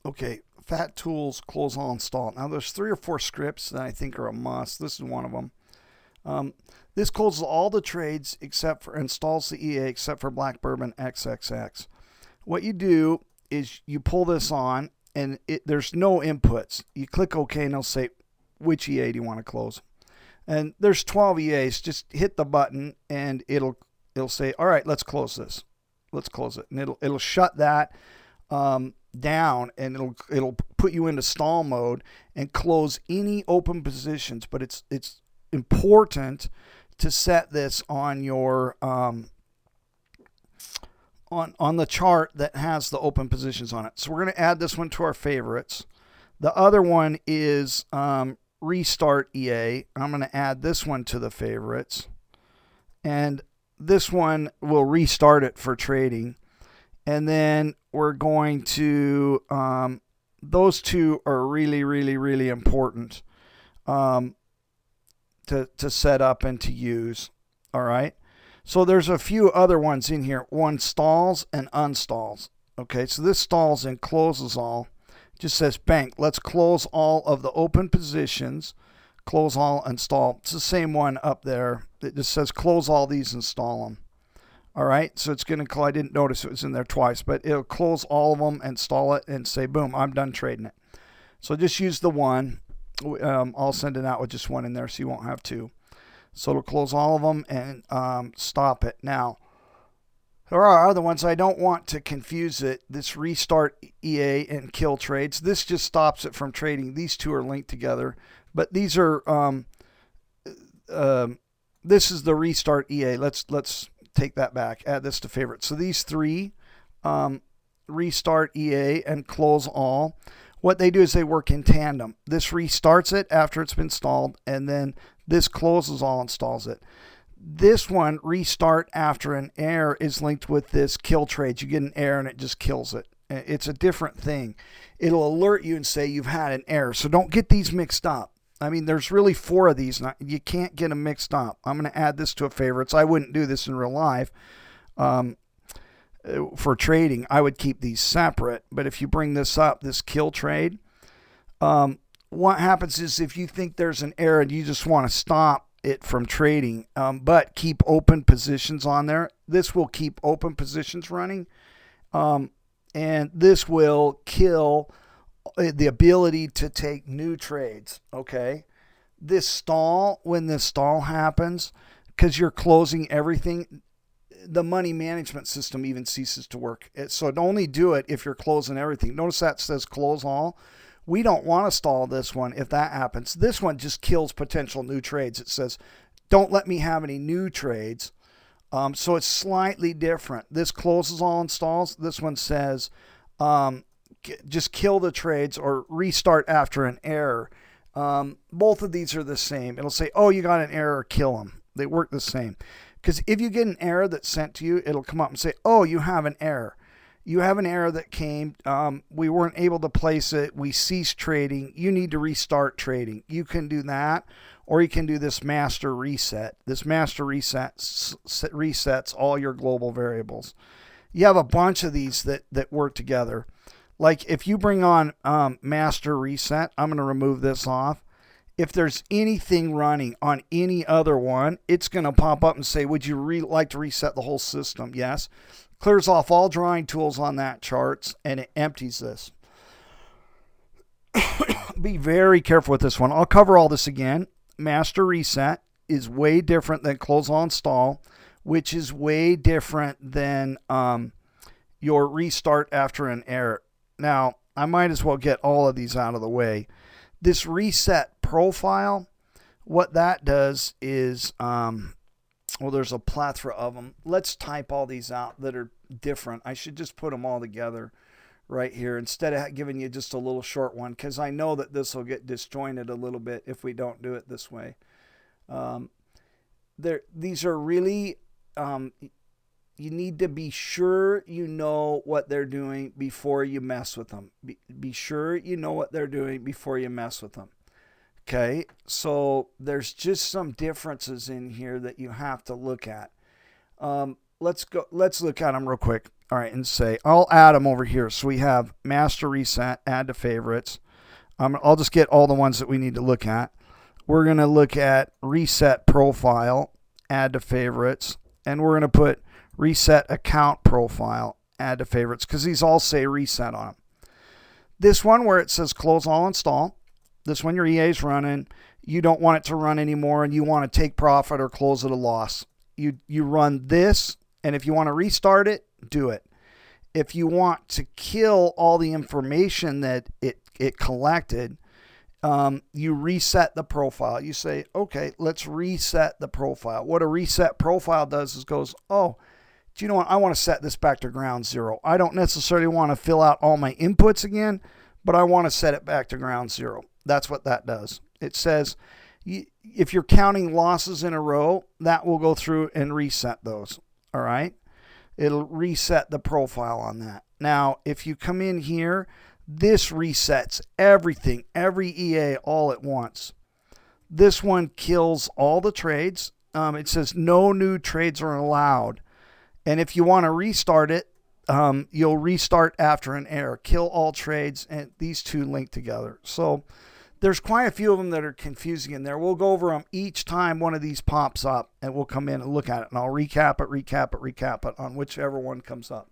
Okay, FATTools close all install. Now there's 3 or 4 scripts that I think are a must. This is one of them. Um, this closes all the trades except for installs the EA except for Black Bourbon XXX. What you do is you pull this on and there's no inputs. You click OK and it'll say which EA do you want to close. And there's 12 EAs. Just hit the button and it'll say, all right, let's close this. Let's close it, and it'll shut that down, and it'll put you into stall mode and close any open positions. But it's important to set this on your on the chart that has the open positions on it. So we're going to add this one to our favorites. The other one is restart EA. I'm going to add this one to the favorites, and this one will restart it for trading. And then we're going to, those two are really, really, really important to set up and to use. All right. So there's a few other ones in here. One stalls and unstalls. Okay. So this stalls and closes all. Just says bank. Let's close all of the open positions. Close all, install. It's the same one up there. It just says close all these, install them. All right, so it's going to call. I didn't notice it was in there twice, but it'll close all of them, install it, and say, boom, I'm done trading it. So just use the one. I'll send it out with just one in there so you won't have two. So it'll close all of them and stop it. Now, there are other ones. I don't want to confuse it. This restart EA and kill trades. This just stops it from trading. These two are linked together. But these are, this is the restart EA. Let's take that back. Add this to favorites. So these three, restart EA and close all. What they do is they work in tandem. This restarts it after it's been installed, and then this closes all, installs it. This one, restart after an error, is linked with this kill trades. You get an error and it just kills it. It's a different thing. It'll alert you and say you've had an error. So don't get these mixed up. I mean, there's really 4 of these. You can't get them mixed up. I'm going to add this to a favorites. I wouldn't do this in real life for trading. I would keep these separate. But if you bring this up, this kill trade, what happens is if you think there's an error and you just want to stop it from trading, but keep open positions on there, this will keep open positions running. And this will kill the ability to take new trades. Okay. This stall, when this stall happens, because you're closing everything, the money management system even ceases to work. So only do it if you're closing everything. Notice that says close all. We don't want to stall this one if that happens. This one just kills potential new trades. It says, don't let me have any new trades. So it's slightly different. This closes all, installs. This one says, just kill the trades or restart after an error. Both of these are the same. It'll say, oh, you got an error, kill them. They work the same. Because if you get an error that's sent to you, it'll come up and say, oh, you have an error. You have an error that came. We weren't able to place it. We ceased trading. You need to restart trading. You can do that, or you can do this master reset. This master reset resets all your global variables. You have a bunch of these that work together. Like if you bring on master reset, I'm going to remove this off. If there's anything running on any other one, it's going to pop up and say, would you like to reset the whole system? Yes. Clears off all drawing tools on that charts, and it empties this. Be very careful with this one. I'll cover all this again. Master reset is way different than close all install, which is way different than your restart after an error. Now, I might as well get all of these out of the way. This reset profile, what that does is, well, there's a plethora of them. Let's type all these out that are different. I should just put them all together right here instead of giving you just a little short one, because I know that this will get disjointed a little bit if we don't do it this way. These are really, you need to be sure you know what they're doing before you mess with them. Be sure you know what they're doing before you mess with them. Okay, so there's just some differences in here that you have to look at. let's look at them real quick. All right, and say, I'll add them over here. So we have master reset, add to favorites. I'll just get all the ones that we need to look at. We're going to look at reset profile, add to favorites, and we're going to put reset account profile, add to favorites, because these all say reset on them. This one where it says close all install, this one your EA is running, you don't want it to run anymore and you want to take profit or close at a loss. You run this, and if you want to restart it, do it. If you want to kill all the information that it collected, you reset the profile. You say, okay, let's reset the profile. What a reset profile does is goes, oh, do you know what? I want to set this back to ground zero. I don't necessarily want to fill out all my inputs again, but I want to set it back to ground zero. That's what that does. It says if you're counting losses in a row, that will go through and reset those. All right. It'll reset the profile on that. Now, if you come in here, this resets everything, every EA all at once. This one kills all the trades. It says no new trades are allowed. And if you want to restart it, you'll restart after an error. Kill all trades, and these two link together. So there's quite a few of them that are confusing in there. We'll go over them each time one of these pops up, and we'll come in and look at it. And I'll recap it on whichever one comes up.